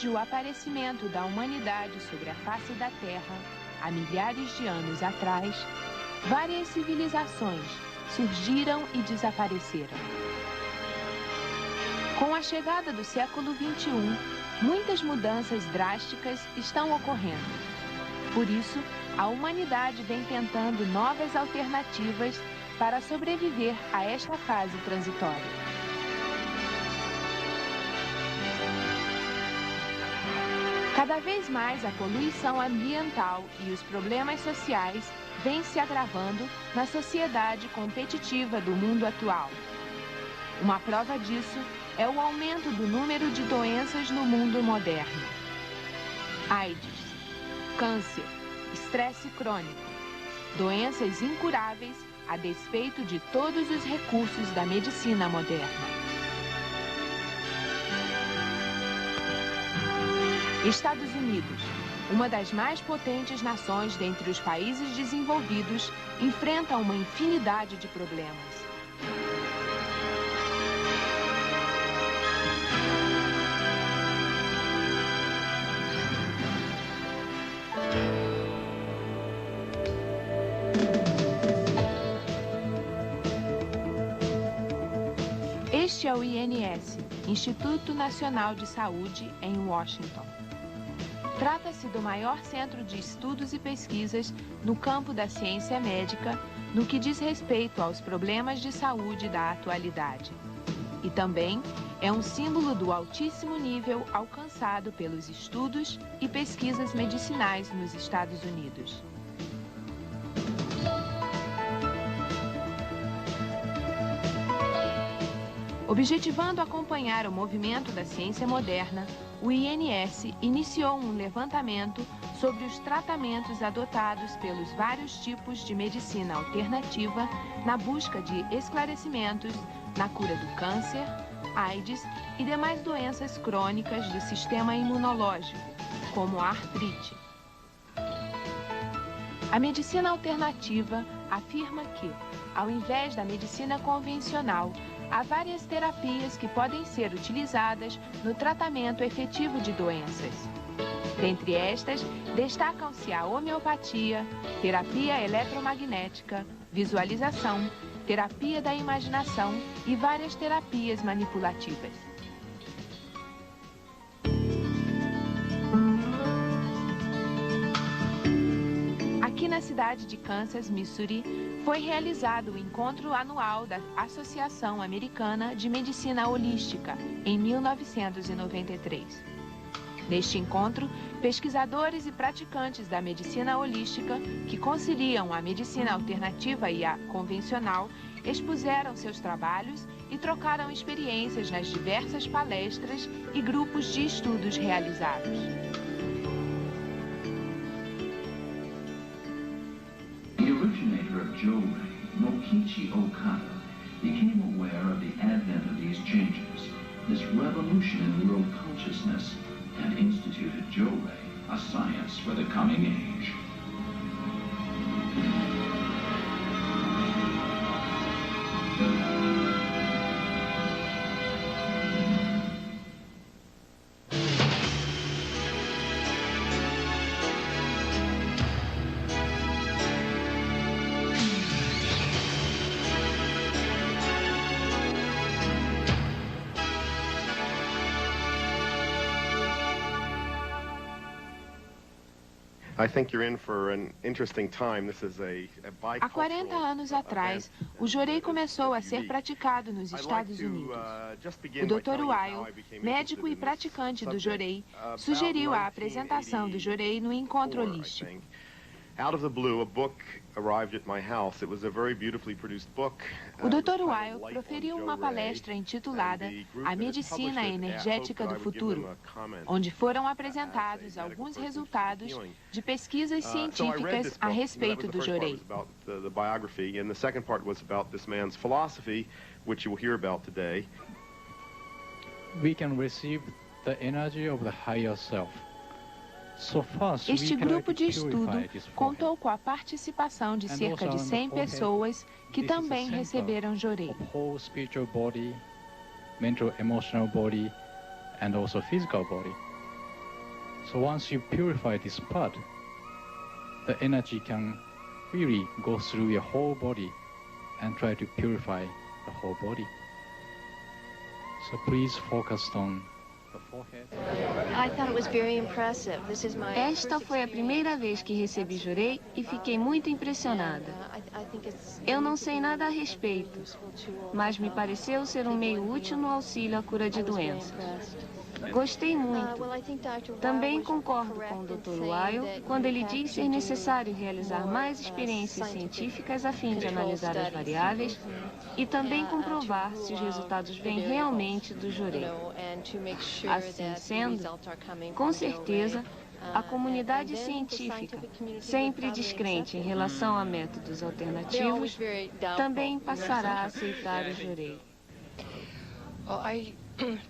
Desde o aparecimento da humanidade sobre a face da Terra, há milhares de anos atrás, várias civilizações surgiram e desapareceram. Com a chegada do século XXI, muitas mudanças drásticas estão ocorrendo. Por isso, a humanidade vem tentando novas alternativas para sobreviver a esta fase transitória. Cada vez mais a poluição ambiental e os problemas sociais vêm se agravando na sociedade competitiva do mundo atual. Uma prova disso é o aumento do número de doenças no mundo moderno. AIDS, câncer, estresse crônico, doenças incuráveis a despeito de todos os recursos da medicina moderna. Estados Unidos, uma das mais potentes nações dentre os países desenvolvidos, enfrenta uma infinidade de problemas. Este é o INS, Instituto Nacional de Saúde, em Washington. Trata-se do maior centro de estudos e pesquisas no campo da ciência médica, no que diz respeito aos problemas de saúde da atualidade. E também é um símbolo do altíssimo nível alcançado pelos estudos e pesquisas medicinais nos Estados Unidos. Objetivando acompanhar o movimento da ciência moderna, o INS iniciou um levantamento sobre os tratamentos adotados pelos vários tipos de medicina alternativa na busca de esclarecimentos na cura do câncer, AIDS e demais doenças crônicas do sistema imunológico, como a artrite. A medicina alternativa afirma que, ao invés da medicina convencional, há várias terapias que podem ser utilizadas no tratamento efetivo de doenças. Dentre estas, destacam-se a homeopatia, terapia eletromagnética, visualização, terapia da imaginação e várias terapias manipulativas. Aqui na cidade de Kansas, Missouri, foi realizado o encontro anual da Associação Americana de Medicina Holística, em 1993. Neste encontro, pesquisadores e praticantes da medicina holística, que conciliam a medicina alternativa e a convencional, expuseram seus trabalhos e trocaram experiências nas diversas palestras e grupos de estudos realizados. Jōrei, Mokichi Okada, became aware of the advent of these changes, this revolution in world consciousness, and instituted Jōrei, a science for the coming age. Há 40 anos atrás, o Jōrei começou a ser praticado nos Estados Unidos. O Dr. Weil, médico e praticante do Jōrei, sugeriu a apresentação do Jōrei no encontro holístico. O Dr. Weil proferiu uma palestra intitulada A Medicina Energética do Futuro, onde foram apresentados alguns resultados de pesquisas científicas a respeito do Jōrei. We can receive the energy of the higher self. Este grupo de estudo contou com a participação de cerca de 100 pessoas que também receberam Jōrei. So once you purify this part, the energy can really go through your whole body and try to purify the whole body. So please focus on the forehead. I thought it was very impressive. This is my Esta foi a primeira vez que recebi jurei e fiquei muito impressionada. Eu não sei nada a respeito, mas me pareceu ser um meio útil no auxílio à cura de doenças. Gostei muito. Também concordo com o Dr. Weil quando ele diz ser necessário realizar mais experiências científicas a fim de analisar as variáveis e também comprovar se os resultados vêm realmente do jurei. Assim sendo, com certeza, a comunidade científica, sempre descrente em relação a métodos alternativos, também passará a aceitar o jurei.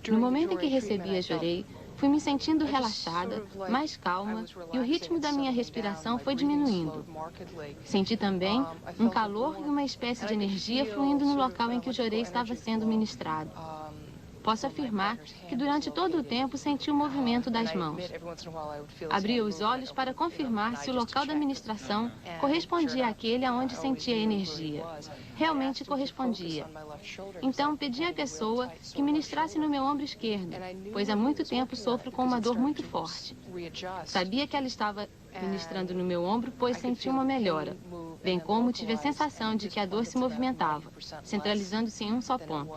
No momento em que recebi a jurei, fui me sentindo relaxada, mais calma, e o ritmo da minha respiração foi diminuindo. Senti também um calor e uma espécie de energia fluindo no local em que o jurei estava sendo ministrado. Posso afirmar que durante todo o tempo senti o movimento das mãos. Abri os olhos para confirmar se o local da ministração correspondia àquele aonde sentia a energia. Realmente correspondia. Então pedi à pessoa que ministrasse no meu ombro esquerdo, pois há muito tempo sofro com uma dor muito forte. Sabia que ela estava ministrando no meu ombro, pois senti uma melhora, bem como tive a sensação de que a dor se movimentava, centralizando-se em um só ponto.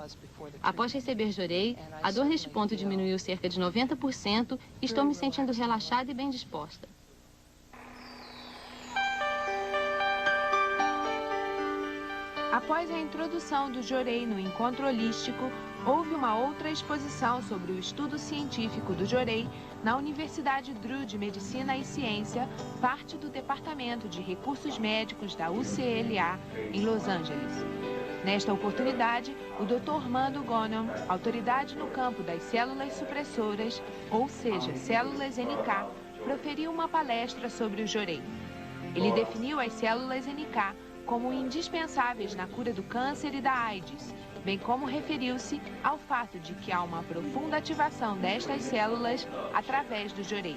Após receber jurei, a dor neste ponto diminuiu cerca de 90% e estou me sentindo relaxada e bem disposta. Após a introdução do jurei no encontro holístico, houve uma outra exposição sobre o estudo científico do jurei na Universidade Drew de Medicina e Ciência, parte do Departamento de Recursos Médicos da UCLA, em Los Angeles. Nesta oportunidade, o Dr. Mando Ghanem, autoridade no campo das células supressoras, ou seja, células NK, proferiu uma palestra sobre o jurei. Ele definiu as células NK como indispensáveis na cura do câncer e da AIDS, bem como referiu-se ao fato de que há uma profunda ativação destas células através do jurei.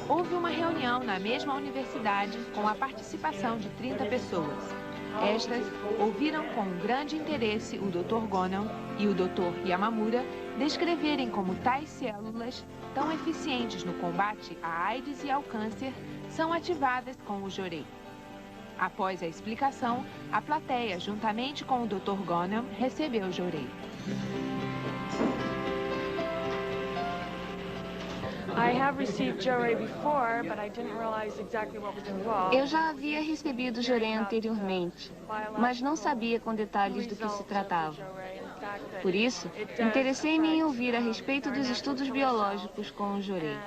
Houve uma reunião na mesma universidade com a participação de 30 pessoas. Estas ouviram com grande interesse o Dr. Ghanem e o Dr. Yamamura descreverem como tais células, tão eficientes no combate à AIDS e ao câncer, são ativadas com o jurei. Após a explicação, a plateia, juntamente com o Dr. Ghanem, recebeu o jurei. Eu já havia recebido jurei anteriormente, mas não sabia com detalhes do que se tratava. Por isso, interessei-me em ouvir a respeito dos estudos biológicos com o jurei.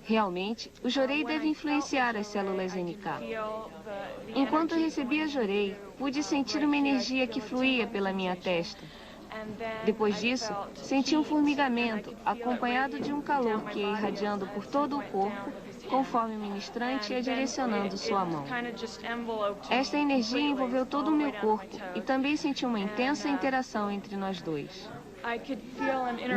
Realmente, o jurei deve influenciar as células NK. Enquanto recebia jurei, pude sentir uma energia que fluía pela minha testa. Depois disso, senti um formigamento, acompanhado de um calor que ia irradiando por todo o corpo, conforme o ministrante ia direcionando sua mão. Esta energia envolveu todo o meu corpo e também senti uma intensa interação entre nós dois.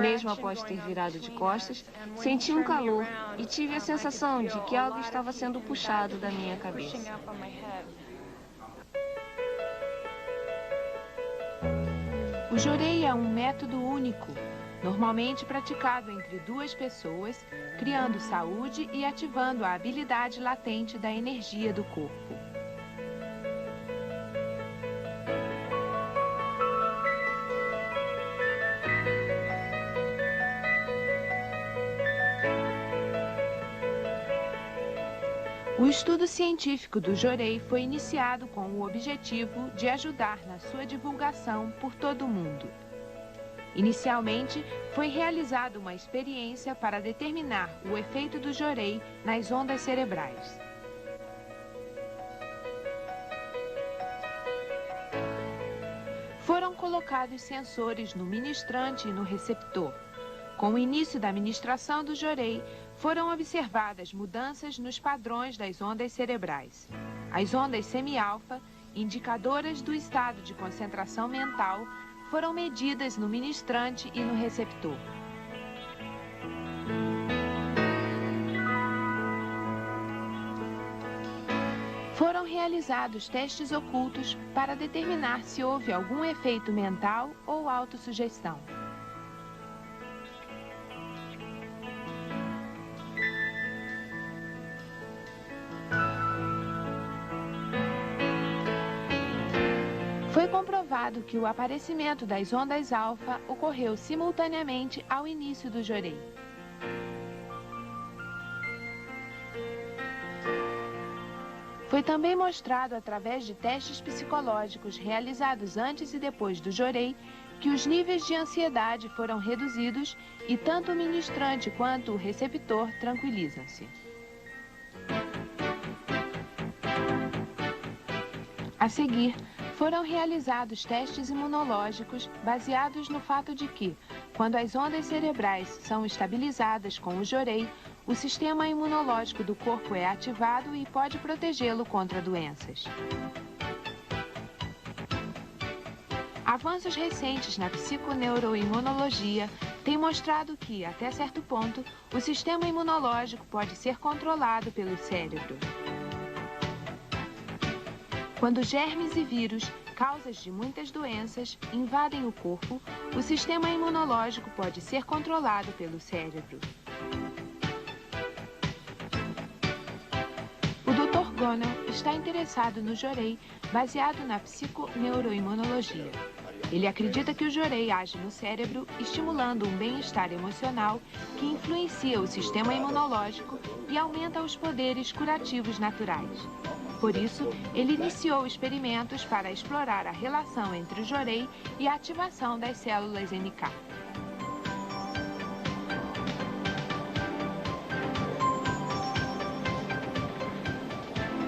Mesmo após ter virado de costas, senti um calor e tive a sensação de que algo estava sendo puxado da minha cabeça. O jurei é um método único, normalmente praticado entre duas pessoas, criando saúde e ativando a habilidade latente da energia do corpo. O estudo científico do jurei foi iniciado com o objetivo de ajudar na sua divulgação por todo o mundo. Inicialmente, foi realizada uma experiência para determinar o efeito do jurei nas ondas cerebrais. Foram colocados sensores no ministrante e no receptor. Com o início da ministração do jurei, foram observadas mudanças nos padrões das ondas cerebrais. As ondas semi-alfa, indicadoras do estado de concentração mental, foram medidas no ministrante e no receptor. Foram realizados testes ocultos para determinar se houve algum efeito mental ou autossugestão. Foi comprovado que o aparecimento das ondas alfa ocorreu simultaneamente ao início do jorei. Foi também mostrado através de testes psicológicos realizados antes e depois do jorei que os níveis de ansiedade foram reduzidos e tanto o ministrante quanto o receptor tranquilizam-se. A seguir, foram realizados testes imunológicos baseados no fato de que, quando as ondas cerebrais são estabilizadas com o jorei, o sistema imunológico do corpo é ativado e pode protegê-lo contra doenças. Avanços recentes na psiconeuroimunologia têm mostrado que, até certo ponto, o sistema imunológico pode ser controlado pelo cérebro. Quando germes e vírus, causas de muitas doenças, invadem o corpo, o sistema imunológico pode ser controlado pelo cérebro. O Dr. Gonel está interessado no jorei baseado na psiconeuroimunologia. Ele acredita que o jorei age no cérebro, estimulando um bem-estar emocional que influencia o sistema imunológico e aumenta os poderes curativos naturais. Por isso, ele iniciou experimentos para explorar a relação entre o jorei e a ativação das células NK.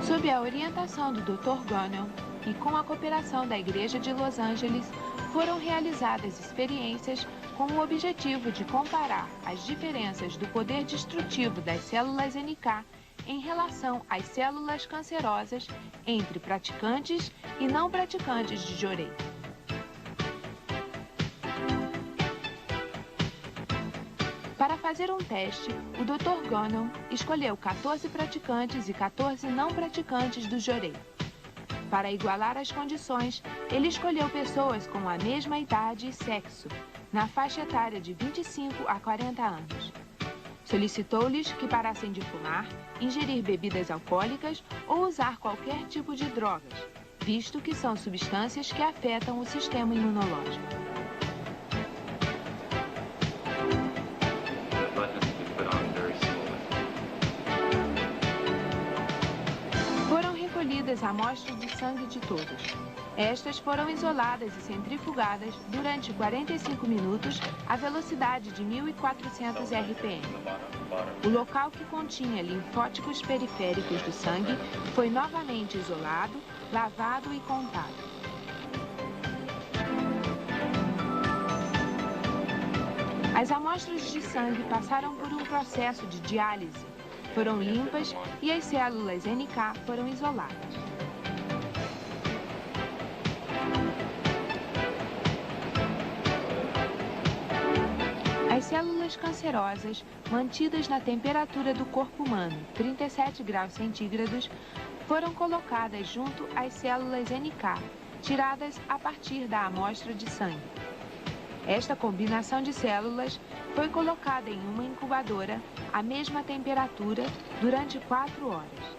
Sob a orientação do Dr. Gonel e com a cooperação da Igreja de Los Angeles, foram realizadas experiências com o objetivo de comparar as diferenças do poder destrutivo das células NK em relação às células cancerosas entre praticantes e não praticantes de jorei. Para fazer um teste, o Dr. Gonel escolheu 14 praticantes e 14 não praticantes do jorei. Para igualar as condições, ele escolheu pessoas com a mesma idade e sexo, na faixa etária de 25 a 40 anos. Solicitou-lhes que parassem de fumar, ingerir bebidas alcoólicas ou usar qualquer tipo de drogas, visto que são substâncias que afetam o sistema imunológico. Foram recolhidas amostras de sangue de todos. Estas foram isoladas e centrifugadas durante 45 minutos à velocidade de 1.400 RPM. O local que continha linfóticos periféricos do sangue foi novamente isolado, lavado e contado. As amostras de sangue passaram por um processo de diálise, foram limpas e as células NK foram isoladas. As células cancerosas, mantidas na temperatura do corpo humano, 37 graus centígrados, foram colocadas junto às células NK, tiradas a partir da amostra de sangue. Esta combinação de células foi colocada em uma incubadora à mesma temperatura durante 4 horas.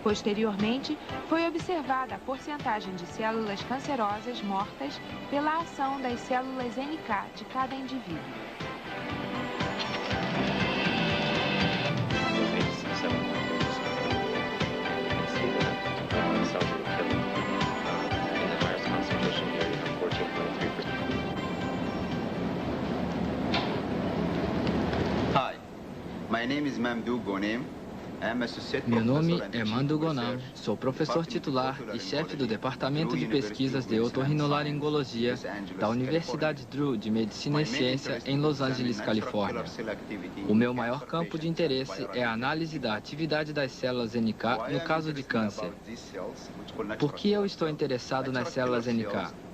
Posteriormente, foi observada a porcentagem de células cancerosas mortas pela ação das células NK de cada indivíduo. Meu nome é Mandu Gonam, sou professor titular e chefe do Departamento de Pesquisas de Otorrinolaringologia da Universidade Drew de Medicina e Ciência em Los Angeles, Califórnia. O meu maior campo de interesse é a análise da atividade das células NK no caso de câncer. Por que eu estou interessado nas células NK?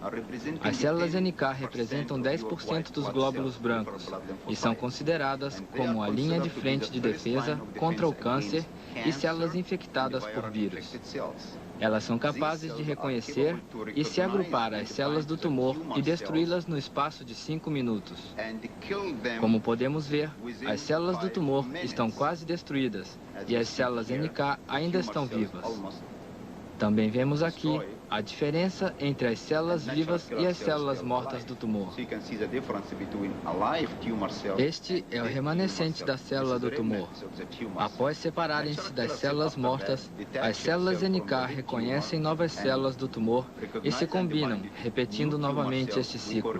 As células NK representam 10% dos glóbulos brancos e são consideradas como a linha de frente de defesa contra o câncer e células infectadas por vírus. Elas são capazes de reconhecer e se agrupar às células do tumor e destruí-las no espaço de 5 minutos. Como podemos ver, as células do tumor estão quase destruídas e as células NK ainda estão vivas. Também vemos aqui a diferença entre as células vivas e as células mortas do tumor. Este é o remanescente da célula do tumor. Após separarem-se das células mortas, as células NK reconhecem novas células do tumor e se combinam, repetindo novamente este ciclo.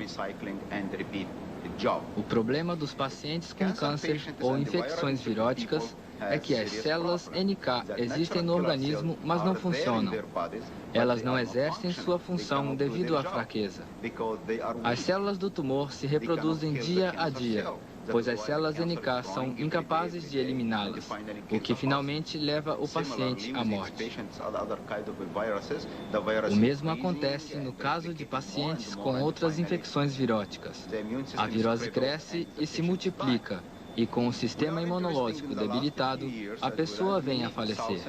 O problema dos pacientes com câncer ou infecções viróticas é que as células NK existem no organismo, mas não funcionam. Elas não exercem sua função devido à fraqueza. As células do tumor se reproduzem dia a dia, pois as células NK são incapazes de eliminá-las, o que finalmente leva o paciente à morte. O mesmo acontece no caso de pacientes com outras infecções viróticas. A virose cresce e se multiplica, e com o sistema imunológico debilitado, a pessoa vem a falecer.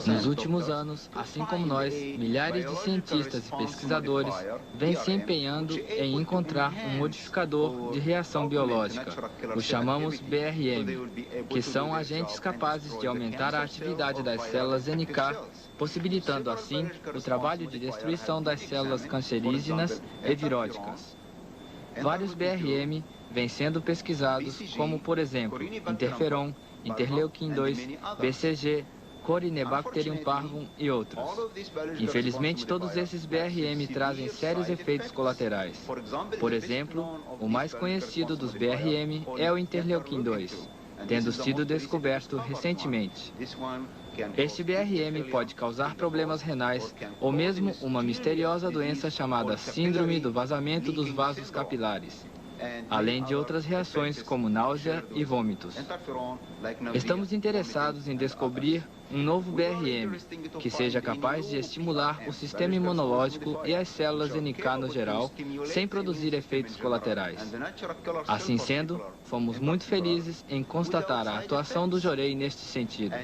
Nos últimos anos, assim como nós, milhares de cientistas e pesquisadores vêm se empenhando em encontrar um modificador de reação biológica, o chamamos BRM, que são agentes capazes de aumentar a atividade das células NK, possibilitando assim o trabalho de destruição das células cancerígenas e viróticas. Vários BRM vêm sendo pesquisados, como, por exemplo, interferon, interleuquim-2, BCG, Corynebacterium parvum e outros. Infelizmente, todos esses BRM trazem sérios efeitos colaterais. Por exemplo, o mais conhecido dos BRM é o interleuquim-2, tendo sido descoberto recentemente. Este BRM pode causar problemas renais ou mesmo uma misteriosa doença chamada Síndrome do Vazamento dos Vasos Capilares, além de outras reações como náusea e vômitos. Estamos interessados em descobrir um novo BRM que seja capaz de estimular o sistema imunológico e as células NK no geral, sem produzir efeitos colaterais. Assim sendo, fomos muito felizes em constatar a atuação do Jorei neste sentido.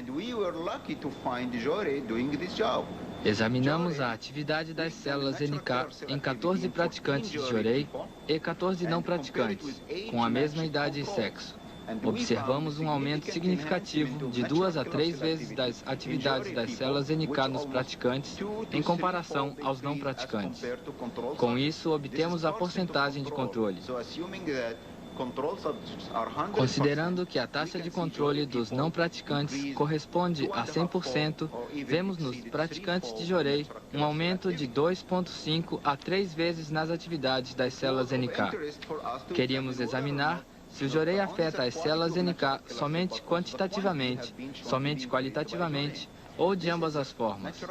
Examinamos a atividade das células NK em 14 praticantes de Jorei e 14 não praticantes, com a mesma idade e sexo. Observamos um aumento significativo de 2 a 3 vezes das atividades das células NK nos praticantes em comparação aos não praticantes. Com isso, obtemos a porcentagem de controle. Considerando que a taxa de controle dos não praticantes corresponde a 100%, vemos nos praticantes de Jorei um aumento de 2,5 a 3 vezes nas atividades das células NK. Queríamos examinar se o Jorei afeta as células NK somente quantitativamente, somente qualitativamente, ou de ambas as formas.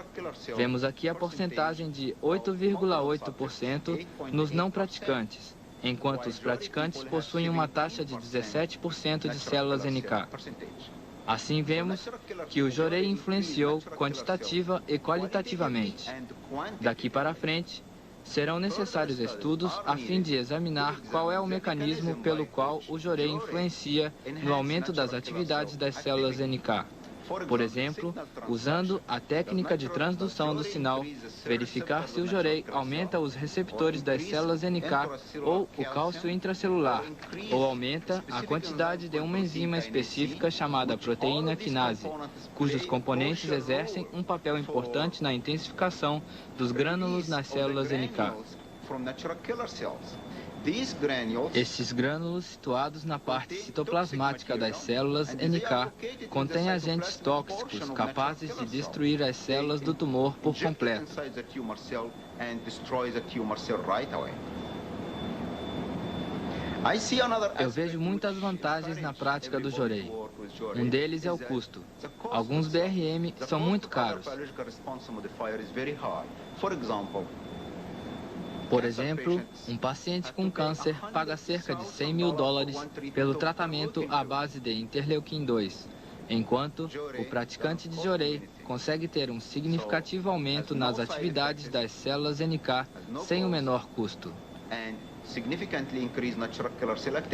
Vemos aqui a porcentagem de 8,8% nos não praticantes, enquanto os praticantes possuem uma taxa de 17% de células NK. Assim vemos que o Jorei influenciou quantitativa e qualitativamente. Daqui para frente, serão necessários estudos a fim de examinar qual é o mecanismo pelo qual o Jorei influencia no aumento das atividades das células NK. Por exemplo, usando a técnica de transdução do sinal, verificar se o Jorei aumenta os receptores das células NK ou o cálcio intracelular, ou aumenta a quantidade de uma enzima específica chamada proteína quinase, cujos componentes exercem um papel importante na intensificação dos grânulos nas células NK. Estes grânulos, situados na parte citoplasmática das células NK, contêm agentes tóxicos capazes de destruir as células do tumor por completo. Eu vejo muitas vantagens na prática do Jorei. Um deles é o custo. Alguns BRM são muito caros. Por exemplo, um paciente com câncer paga cerca de $100 mil pelo tratamento à base de interleuquim-2, enquanto o praticante de Jorei consegue ter um significativo aumento nas atividades das células NK sem o menor custo.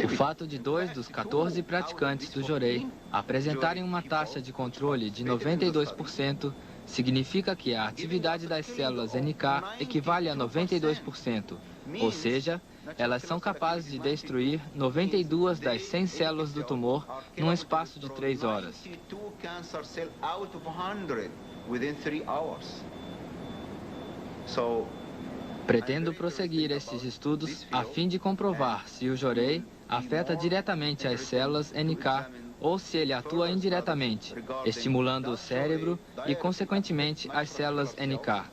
O fato de 2 dos 14 praticantes do Jorei apresentarem uma taxa de controle de 92% significa que a atividade das células NK equivale a 92%, ou seja, elas são capazes de destruir 92 das 100 células do tumor num espaço de 3 horas. Pretendo prosseguir estes estudos a fim de comprovar se o Jorei afeta diretamente as células NK ou se ele atua indiretamente, estimulando o cérebro e, consequentemente, as células NK.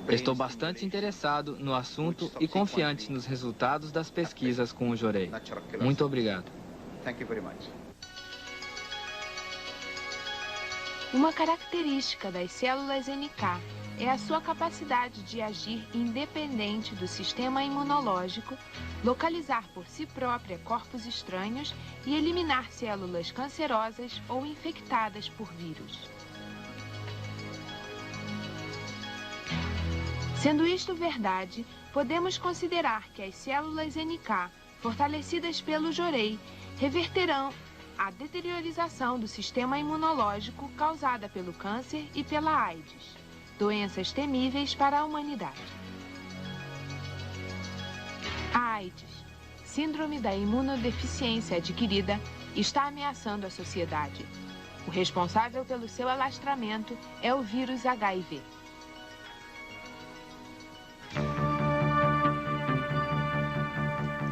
Estou bastante interessado no assunto e confiante nos resultados das pesquisas com o Jorei. Muito obrigado. Uma característica das células NK é a sua capacidade de agir independente do sistema imunológico, localizar por si própria corpos estranhos e eliminar células cancerosas ou infectadas por vírus. Sendo isto verdade, podemos considerar que as células NK, fortalecidas pelo Jorei, reverterão a deteriorização do sistema imunológico causada pelo câncer e pela AIDS, doenças temíveis para a humanidade. A AIDS, síndrome da imunodeficiência adquirida, está ameaçando a sociedade. O responsável pelo seu alastramento é o vírus HIV.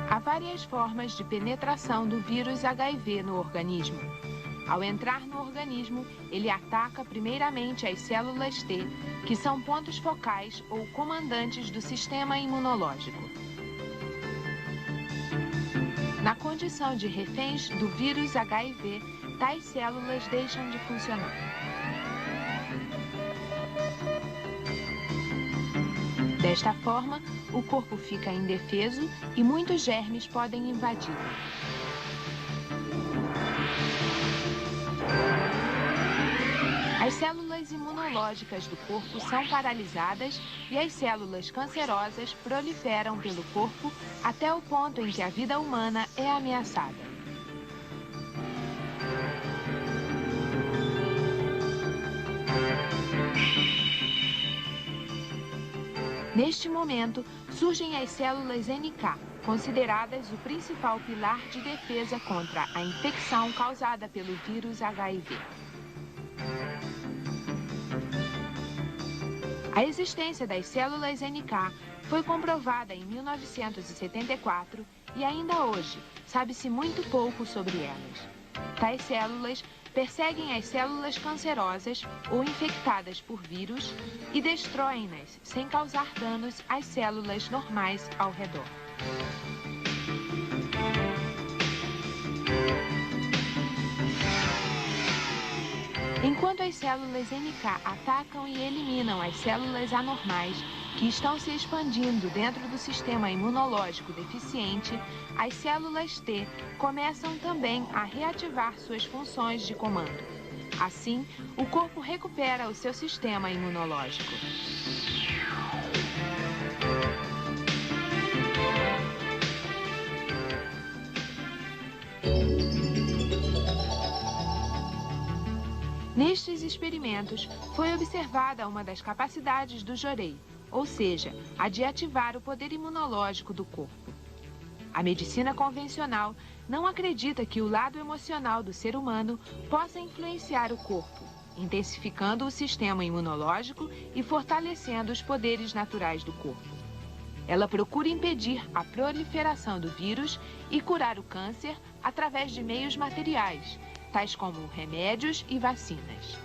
Há várias formas de penetração do vírus HIV no organismo. Ao entrar no organismo, ele ataca primeiramente as células T, que são pontos focais ou comandantes do sistema imunológico. Na condição de reféns do vírus HIV, tais células deixam de funcionar. Desta forma, o corpo fica indefeso e muitos germes podem invadi-lo. As células imunológicas do corpo são paralisadas e as células cancerosas proliferam pelo corpo até o ponto em que a vida humana é ameaçada. Neste momento, surgem as células NK, consideradas o principal pilar de defesa contra a infecção causada pelo vírus HIV. A existência das células NK foi comprovada em 1974 e ainda hoje sabe-se muito pouco sobre elas. Tais células perseguem as células cancerosas ou infectadas por vírus e destroem-nas sem causar danos às células normais ao redor. Enquanto as células NK atacam e eliminam as células anormais que estão se expandindo dentro do sistema imunológico deficiente, as células T começam também a reativar suas funções de comando. Assim, o corpo recupera o seu sistema imunológico. Nestes experimentos, foi observada uma das capacidades do Jorei, ou seja, a de ativar o poder imunológico do corpo. A medicina convencional não acredita que o lado emocional do ser humano possa influenciar o corpo, intensificando o sistema imunológico e fortalecendo os poderes naturais do corpo. Ela procura impedir a proliferação do vírus e curar o câncer através de meios materiais, tais como remédios e vacinas.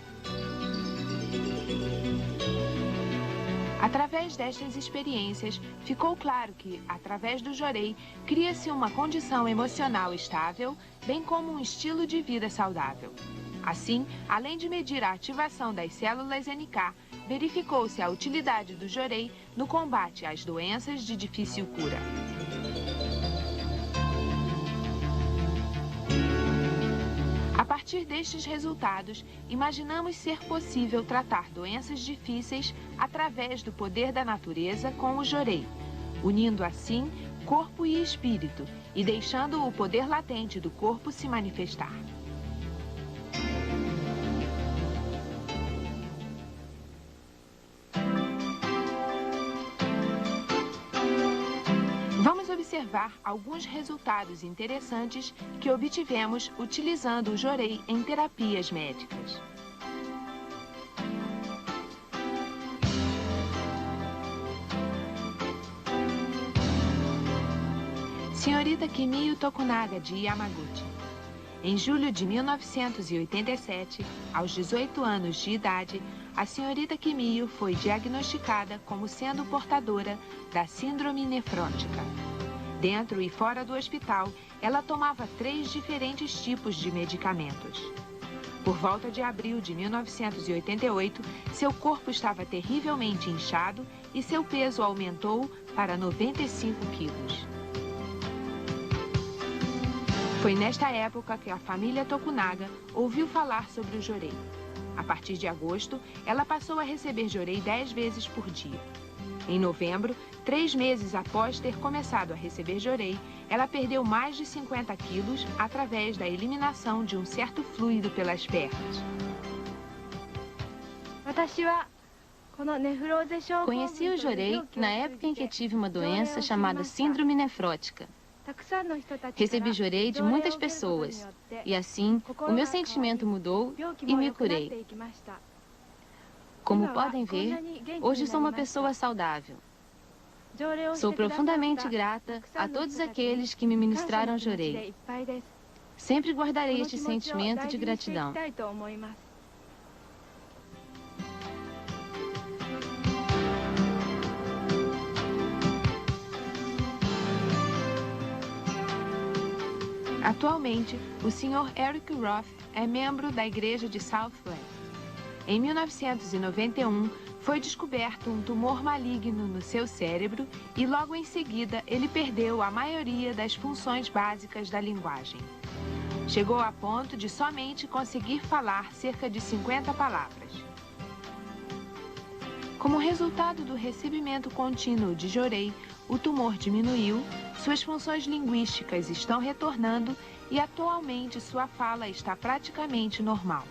Através destas experiências, ficou claro que, através do Jorei, cria-se uma condição emocional estável, bem como um estilo de vida saudável. Assim, além de medir a ativação das células NK, verificou-se a utilidade do Jorei no combate às doenças de difícil cura. A partir partir destes resultados, imaginamos ser possível tratar doenças difíceis através do poder da natureza com o jorei, unindo assim corpo e espírito e deixando o poder latente do corpo se manifestar. Vamos observar alguns resultados interessantes que obtivemos utilizando o jorei em terapias médicas. Senhorita Kimiyo Tokunaga, de Yamaguchi. Em julho de 1987, aos 18 anos de idade, a senhorita Kimiyo foi diagnosticada como sendo portadora da síndrome nefrótica. Dentro e fora do hospital, ela tomava 3 diferentes tipos de medicamentos. Por volta de abril de 1988, seu corpo estava terrivelmente inchado e seu peso aumentou para 95 quilos. Foi nesta época que a família Tokunaga ouviu falar sobre o jorei. A partir de agosto, ela passou a receber jorei 10 vezes por dia. Em novembro, 3 meses após ter começado a receber jorei, ela perdeu mais de 50 quilos através da eliminação de um certo fluido pelas pernas. Conheci o jorei na época em que tive uma doença chamada síndrome nefrótica. Recebi jorei de muitas pessoas e assim o meu sentimento mudou e me curei. Como podem ver, hoje sou uma pessoa saudável. Sou profundamente grata a todos aqueles que me ministraram jorei. Sempre guardarei este sentimento de gratidão. Atualmente, o Sr. Eric Roth é membro da Igreja de Southland. Em 1991, foi descoberto um tumor maligno no seu cérebro e logo em seguida ele perdeu a maioria das funções básicas da linguagem. Chegou a ponto de somente conseguir falar cerca de 50 palavras. Como resultado do recebimento contínuo de jorei, o tumor diminuiu, suas funções linguísticas estão retornando e atualmente sua fala está praticamente normal.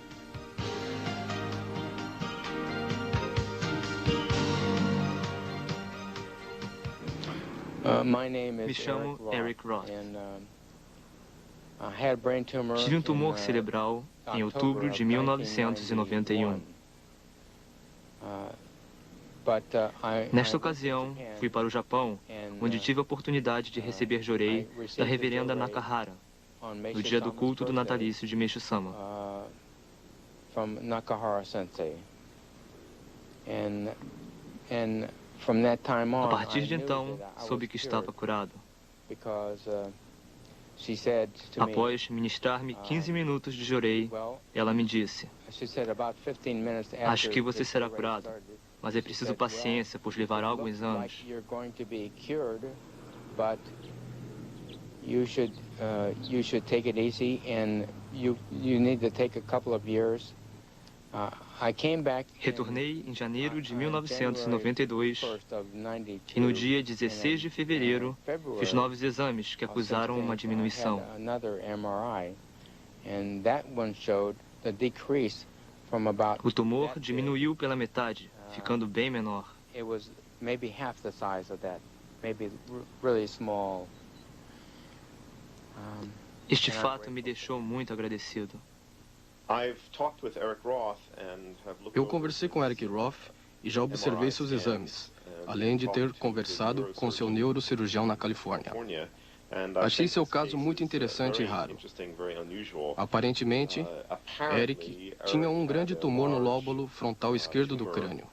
Me chamo Eric Roth. Tive um tumor cerebral em outubro de 1991. Nesta ocasião, fui para o Japão, onde tive a oportunidade de receber jorei da reverenda Nakahara, no dia do culto do natalício de Meishu-sama. A partir de então, soube que estava curado. Após ministrar-me 15 minutos de jorei, ela me disse: "Acho que você será curado, mas é preciso paciência, pois levará alguns anos. You should take it easy, and you need to take a couple of years." Retornei em janeiro de 1992 e no dia 16 de fevereiro fiz novos exames que acusaram uma diminuição. O tumor diminuiu pela metade, ficando bem menor. Este fato me deixou muito agradecido. Eu conversei com Eric Roth e já observei seus exames, além de ter conversado com seu neurocirurgião na Califórnia. Achei seu caso muito interessante e raro. Aparentemente, Eric tinha um grande tumor no lóbulo frontal esquerdo do crânio.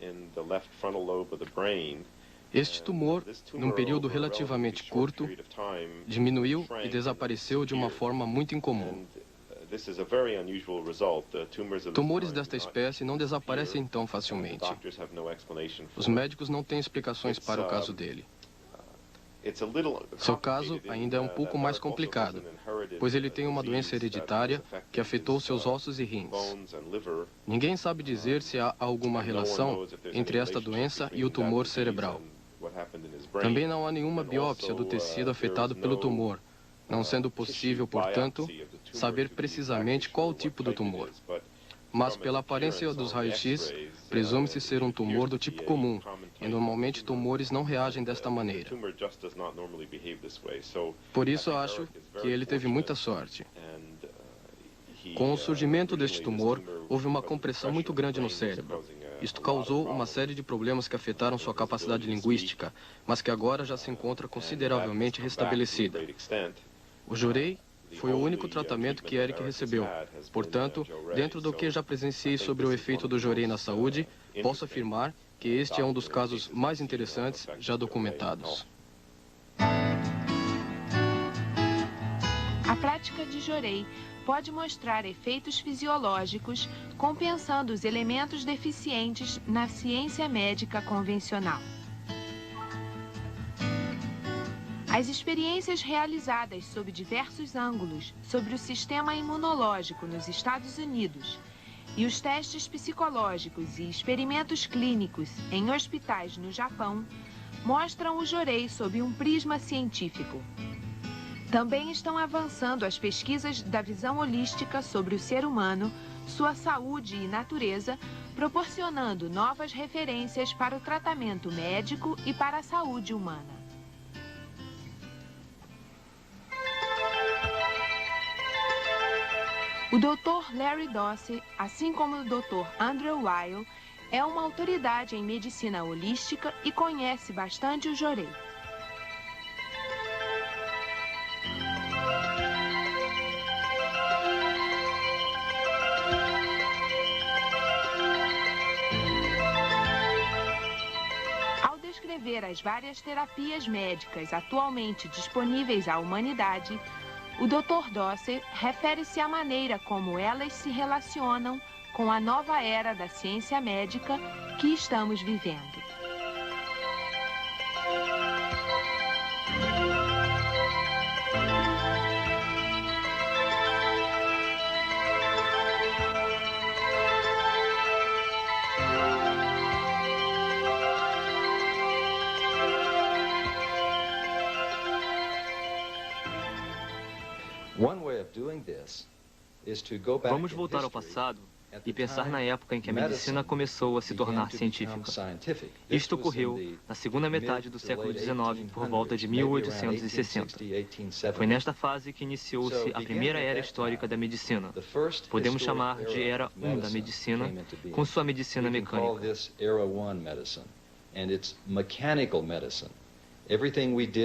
Este tumor, num período relativamente curto, diminuiu e desapareceu de uma forma muito incomum. Tumores desta espécie não desaparecem tão facilmente. Os médicos não têm explicações para o caso dele. Seu caso ainda é um pouco mais complicado, pois ele tem uma doença hereditária que afetou seus ossos e rins. Ninguém sabe dizer se há alguma relação entre esta doença e o tumor cerebral. Também não há nenhuma biópsia do tecido afetado pelo tumor, não sendo possível, portanto, saber precisamente qual o tipo do tumor. Mas, pela aparência dos raios-x, presume-se ser um tumor do tipo comum, e normalmente tumores não reagem desta maneira. Por isso, acho que ele teve muita sorte. Com o surgimento deste tumor, houve uma compressão muito grande no cérebro. Isto causou uma série de problemas que afetaram sua capacidade linguística, mas que agora já se encontra consideravelmente restabelecida. O Jorei foi o único tratamento que Eric recebeu. Portanto, dentro do que já presenciei sobre o efeito do Jorei na saúde, posso afirmar que este é um dos casos mais interessantes já documentados. A prática de Jorei pode mostrar efeitos fisiológicos compensando os elementos deficientes na ciência médica convencional. As experiências realizadas sob diversos ângulos sobre o sistema imunológico nos Estados Unidos e os testes psicológicos e experimentos clínicos em hospitais no Japão mostram o Jorei sob um prisma científico. Também estão avançando as pesquisas da visão holística sobre o ser humano, sua saúde e natureza, proporcionando novas referências para o tratamento médico e para a saúde humana. O Dr. Larry Dossey, assim como o Dr. Andrew Weil, é uma autoridade em medicina holística e conhece bastante o Jorei. Ao descrever as várias terapias médicas atualmente disponíveis à humanidade, o Dr. Dossey refere-se à maneira como elas se relacionam com a nova era da ciência médica que estamos vivendo. Vamos voltar ao passado e pensar na época em que a medicina começou a se tornar científica. Isto ocorreu na segunda metade do século XIX, por volta de 1860. Foi nesta fase que iniciou-se a primeira era histórica da medicina. Podemos chamar de Era 1 da medicina, com sua medicina mecânica.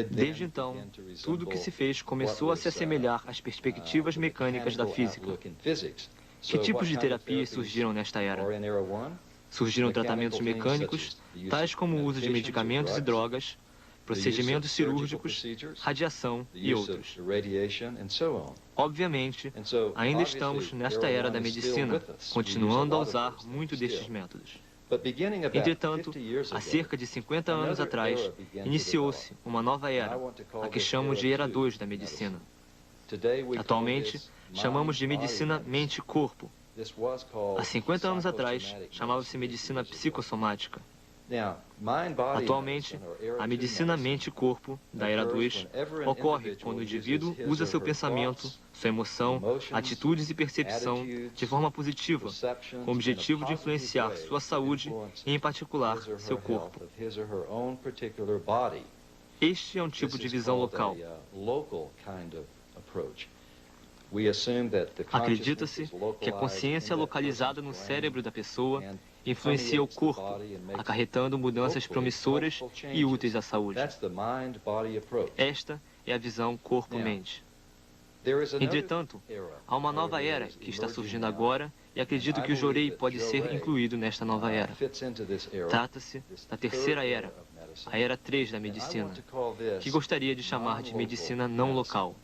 Desde então, tudo o que se fez começou a se assemelhar às perspectivas mecânicas da física. Que tipos de terapias surgiram nesta era? Surgiram tratamentos mecânicos, tais como o uso de medicamentos e drogas, procedimentos cirúrgicos, radiação e outros. Obviamente, ainda estamos nesta era da medicina, continuando a usar muito destes métodos. Entretanto, há cerca de 50 anos atrás, iniciou-se uma nova era, a que chamamos de Era 2 da medicina. Atualmente, chamamos de medicina mente-corpo. Há 50 anos atrás, chamava-se medicina psicossomática. Atualmente, a medicina mente-corpo, da Era 2, ocorre quando o indivíduo usa seu pensamento, sua emoção, atitudes e percepção de forma positiva, com o objetivo de influenciar sua saúde e, em particular, seu corpo. Este é um tipo de visão local. Acredita-se que a consciência localizada no cérebro da pessoa influencia o corpo, acarretando mudanças promissoras e úteis à saúde. Esta é a visão corpo-mente. Entretanto, há uma nova era que está surgindo agora e acredito que o Jorei pode ser incluído nesta nova era. Trata-se da terceira era, a Era 3 da medicina, que gostaria de chamar de medicina não local.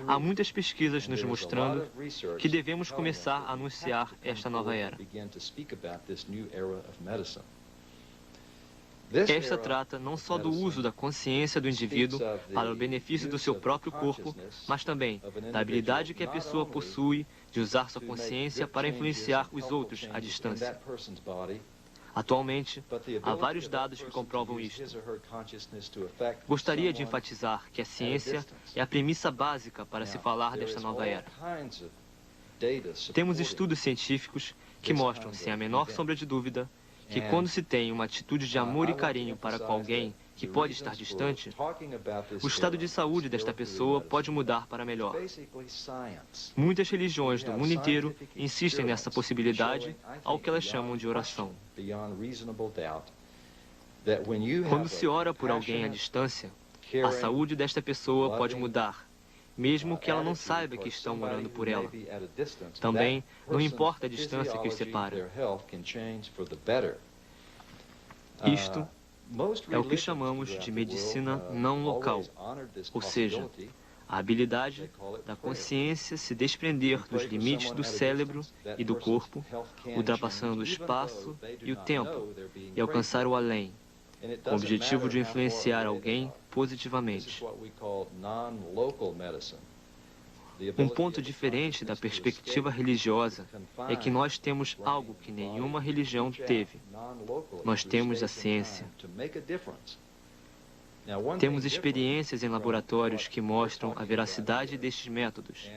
Há muitas pesquisas nos mostrando que devemos começar a anunciar esta nova era. Esta trata não só do uso da consciência do indivíduo para o benefício do seu próprio corpo, mas também da habilidade que a pessoa possui de usar sua consciência para influenciar os outros à distância. Atualmente, há vários dados que comprovam isto. Gostaria de enfatizar que a ciência é a premissa básica para se falar desta nova era. Temos estudos científicos que mostram, sem a menor sombra de dúvida, que quando se tem uma atitude de amor e carinho para com alguém que pode estar distante, o estado de saúde desta pessoa pode mudar para melhor. Muitas religiões do mundo inteiro insistem nessa possibilidade, ao que elas chamam de oração. Quando se ora por alguém à distância, a saúde desta pessoa pode mudar, mesmo que ela não saiba que estão orando por ela. Também não importa a distância que os separa. Isto é o que chamamos de medicina não local, ou seja, a habilidade da consciência se desprender dos limites do cérebro e do corpo, ultrapassando o espaço e o tempo, e alcançar o além, com o objetivo de influenciar alguém positivamente. Um ponto diferente da perspectiva religiosa é que nós temos algo que nenhuma religião teve. Nós temos a ciência. Temos experiências em laboratórios que mostram a veracidade destes métodos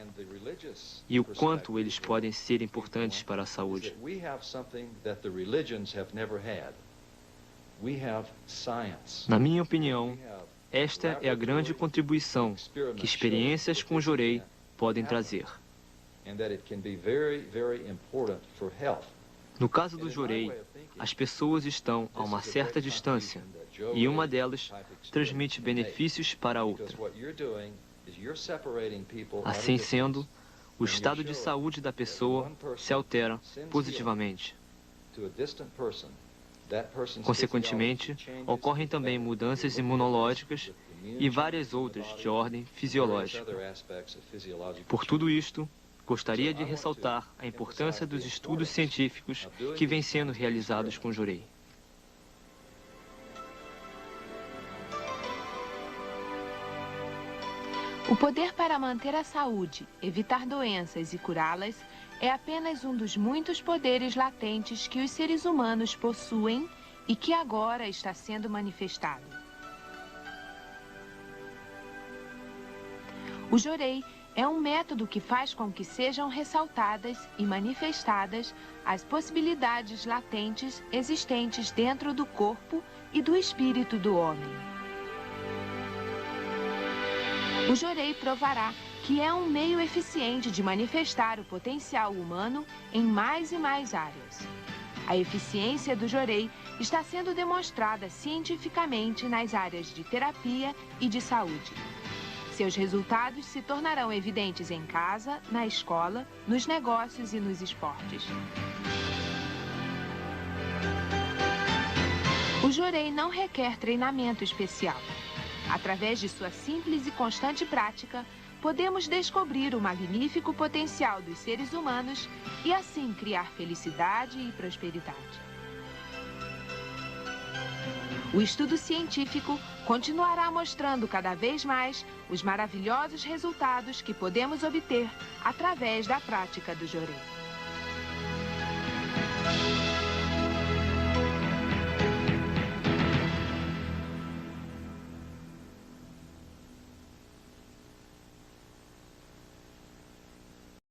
e o quanto eles podem ser importantes para a saúde. Na minha opinião, esta é a grande contribuição que experiências com Jorei podem trazer. No caso do Jorei, as pessoas estão a uma certa distância e uma delas transmite benefícios para a outra. Assim sendo, o estado de saúde da pessoa se altera positivamente. Consequentemente, ocorrem também mudanças imunológicas e várias outras de ordem fisiológica. Por tudo isto, gostaria de ressaltar a importância dos estudos científicos que vêm sendo realizados com Jorei. O poder para manter a saúde, evitar doenças e curá-las é apenas um dos muitos poderes latentes que os seres humanos possuem e que agora está sendo manifestado. O Jorei é um método que faz com que sejam ressaltadas e manifestadas as possibilidades latentes existentes dentro do corpo e do espírito do homem. O Jorei provará que é um meio eficiente de manifestar o potencial humano em mais e mais áreas. A eficiência do Jorei está sendo demonstrada cientificamente nas áreas de terapia e de saúde. Seus resultados se tornarão evidentes em casa, na escola, nos negócios e nos esportes. O Jorei não requer treinamento especial. Através de sua simples e constante prática, podemos descobrir o magnífico potencial dos seres humanos e assim criar felicidade e prosperidade. O estudo científico continuará mostrando cada vez mais os maravilhosos resultados que podemos obter através da prática do Jorei.